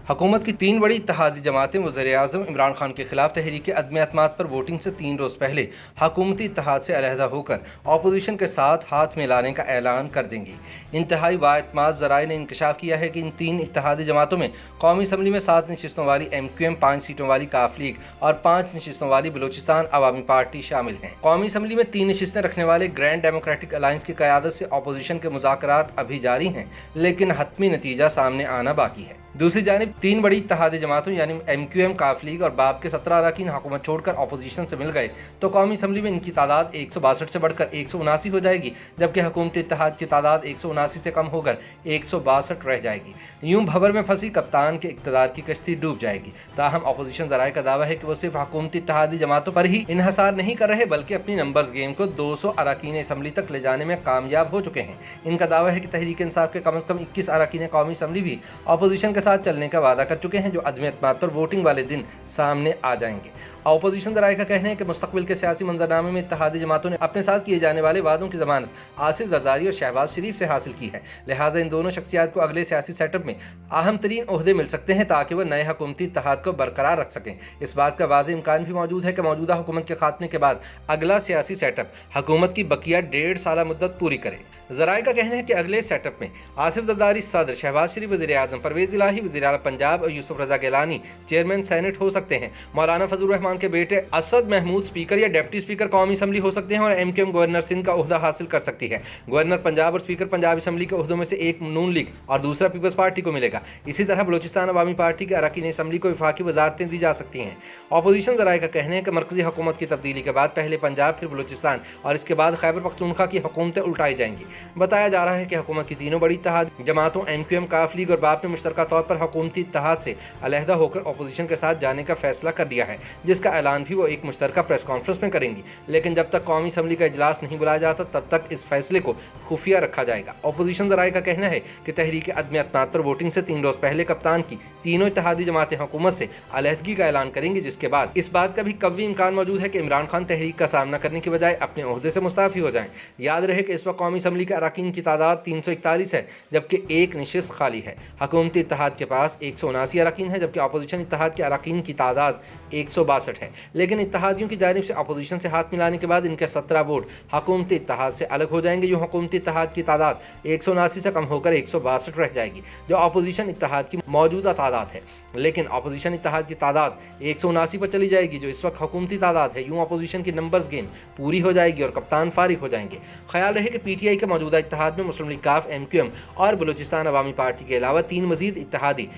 हुकूमत की तीन बड़ी इत्तेहादी जमातें वज़ीर-ए-आज़म इमरान खान के खिलाफ तहरीक अदम एतमाद पर वोटिंग से 3 रोज़ पहले हुकूमती इत्तेहाद से अलहदा होकर अपोजिशन के साथ हाथ मिलाने का ऐलान कर देंगी। इंतहाई बाएतमाद ज़राए ने इंकशाफ किया है कि इन तीन इत्तेहादी जमातों में कौमी असम्बली में 7 नशिस्तों वाली MQM, 5 सीटों वाली काफ लीग और 5 नशिस्तों वाली बलूचिस्तान अवामी पार्टी शामिल हैं। कौमी असम्बली में 3 नशिस्तें रखने वाले ग्रैंड डेमोक्रेटिक अलायंस की क़यादत से अपोजिशन के मुज़ाकरात अभी जारी हैं, लेकिन हतमी नतीजा सामने आना बाकी है। दूसरी जानिब तीन बड़ी इत्तेहादी जमातों यानी MQM, काफ लीग और बाब के 17 अरकान हुकूमत छोड़कर अपोजिशन से मिल गए तो कौमी असम्बली में इनकी तादाद 162 से बढ़कर 179 हो जाएगी, जबकि हुकूमती इत्तेहाद की तादाद 179 से कम होकर 162 रह जाएगी। यूं भंवर में फंसी कप्तान के इक़्तिदार की कश्ती डूब जाएगी। ताहम अपोजिशन ज़राए का दावा है कि वो सिर्फ हुकूमती इत्तेहादी जमातों पर ही इन्हसार नहीं कर रहे, बल्कि अपनी नंबर्स गेम को 200 अरकान असम्बली तक ले जाने में कामयाब हो चुके हैं। इनका दावा है कि तहरीक इंसाफ के कम से कम 21 अरकान कौमी असम्बली भी अपोजिशन के साथ चलने का वादा कर चुके हैं, जो अदम एतमाद पर वोटिंग वाले दिन सामने आ जाएंगे। अपोजिशन ज़राए का कहना है कि मुस्तकबिल के सियासी मंजरनामे में इत्तेहादी जमातों ने अपने साथ किए जाने वाले वादों की जमानत आसिफ जरदारी और शहबाज शरीफ से हासिल की है, लिहाजा इन दोनों शख्सियात को अगले सियासी सेटअप में अहम तरीन ओहदे मिल सकते हैं ताकि वह नए हुकूमती इत्तेहाद को बरकरार रख सकें। इस बात का वाज़ेह इम्कान भी मौजूद है कि मौजूदा हुकूमत के खात्मे के बाद अगला सियासी सेटअप हुकूमत की बकिया 1.5 साल मुद्दत पूरी करे। ज़राए का कहना है कि अगले सेटअप में आसिफ जरदारी सदर, शहबाज शरीफ वज़ीर-ए-आज़म, परवेज़ इलाही वज़ीर आला पंजाब और यूसुफ रज़ा गिलानी चेयरमैन सेनेट हो सकते हैं। मौलाना फजलुर रहमान के बेटे असद महमूद स्पीकर या डिप्टी स्पीकर कौमी असम्बली हो सकते हैं और MQM गवर्नर सिंध का ओहदा हासिल कर सकती है। गवर्नर पंजाब और स्पीकर पंजाब असम्बली के ओहदों में से एक नून लीग और दूसरा पीपल्स पार्टी को मिलेगा। इसी तरह बलूचिस्तान अवामी पार्टी के अरकान असम्बली को वफाकी वजारतें दी जा सकती हैं। अपोजिशन ज़राए का कहना है कि मरकजी हुकूमत की तब्दीली के बाद पहले पंजाब, फिर बलूचिस्तान और इसके बाद खैबर पख्तूनख्वा की हुकूमतें उल्टाई जाएंगी। बताया जा रहा है कि हुकूमत की तीनों बड़ी इत्तेहाद जमातों MQM, काफ लीग और बाब ने मुश्तरका तौर पर हुकूमती इत्तेहाद से अलहदा होकर अपोजिशन के साथ जाने का फैसला कर दिया है, जिसका ऐलान भी वो एक मुश्तरका प्रेस कॉन्फ्रेंस में करेंगी। लेकिन जब तक कौमी असम्बली का इजलास नहीं बुलाया जाता तब तक इस फैसले को खुफिया रखा जाएगा। अपोजिशन ज़राए का कहना है कि तहरीक अदम एतमाद पर वोटिंग से 3 रोज़ पहले कप्तान की तीनों इत्तेहादी जमातें हुकूमत से अलहदगी का ऐलान करेंगी, जिसके बाद इस बात का भी कवी इम्कान मौजूद है कि इमरान खान तहरीक का सामना करने के बजाय अपने ओहदे से मुस्ताफ़ी हो जाएं। याद रहे कि इस वक्त कौमी असम्बली के अरकान की तादाद 341 है, जबकि एक नशिस्त खाली है। हुकूमती इत्तेहाद के पास 179 अरकान है, जबकि अपोजिशन इत्तेहाद के अरकान की तादाद 162 है। लेकिन इत्तेहादियों की जानिब से अपोजिशन से हाथ मिलाने के बाद इनके 17 वोट हुकूमती इत्तेहाद से अलग हो जाएंगे। जो हुकूमती इत्तेहाद की तादाद 179 से कम होकर 162 रह जाएगी, जो अपोजिशन इत्तेहाद की मौजूदा तादाद है। लेकिन अपोजिशन इत्तेहाद की तादाद 179 पर चली जाएगी, जो इस वक्त हुकूमती तादाद है। यूं अपोजिशन की नंबर्स गेम पूरी हो जाएगी और कप्तान फारिग हो जाएंगे। ख्याल रहे कि PTI के मौजूदा इत्तेहाद में मुस्लिम लीग, काफ, MQM और बलूचिस्तान अवामी पार्टी के अलावा 3 मजीद इत्तेहादी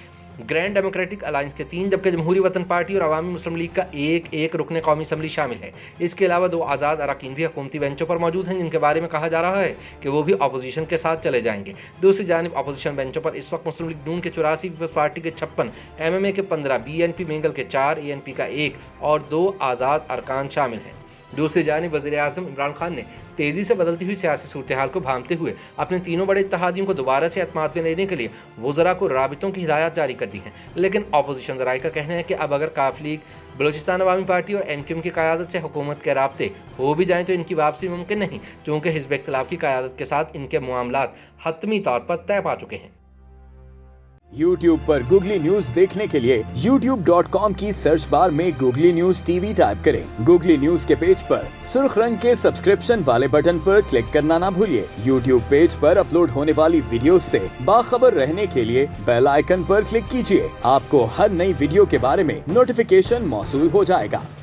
ग्रैंड डेमोक्रेटिक अलायंस के 3, जबकि जमहूरी वतन पार्टी और अवामी मुस्लिम लीग का एक रुकन कौमी असम्बली शामिल है। इसके अलावा 2 आज़ाद अरकान भी हुकूमती बेंचों पर मौजूद हैं, जिनके बारे में कहा जा रहा है कि वो भी अपोजिशन के साथ चले जाएंगे। दूसरी जानिब अपोजिशन बेंचों पर इस वक्त मुस्लिम लीग नून के 84, पीपल्स पार्टी के 56, MMA के 15, BNP मेंगल के 4, ANP का 1 और 2 आज़ाद अरकान शामिल हैं। दूसरी जानिब वज़ीर-ए-आज़म इमरान खान ने तेज़ी से बदलती हुई सियासी सूरत-ए-हाल को भांपते हुए अपने तीनों बड़े इत्तेहादियों को दोबारा से एतमाद में लेने के लिए वज़रा को राबितों की हिदायत जारी कर दी है। लेकिन अपोजिशन ज़राए का कहना है कि अब अगर काफ लीग, बलूचिस्तान अवामी पार्टी और MQM की क़यादत से हुकूमत के राब्ते हो भी जाएँ तो इनकी वापसी मुमकिन नहीं, क्योंकि हिज़्ब इख्तिलाफ की क़यादत के साथ इनके मामलात हतमी तौर पर तय पा चुके हैं। YouTube पर गूगली न्यूज देखने के लिए youtube.com की सर्च बार में गूगली न्यूज TV टाइप करें। गूगली न्यूज के पेज पर सुर्ख रंग के सब्सक्रिप्शन वाले बटन पर क्लिक करना ना भूलिए। YouTube पेज पर अपलोड होने वाली वीडियोस से बाखबर रहने के लिए बेल आइकन पर क्लिक कीजिए। आपको हर नई वीडियो के बारे में नोटिफिकेशन मौसूल हो जाएगा।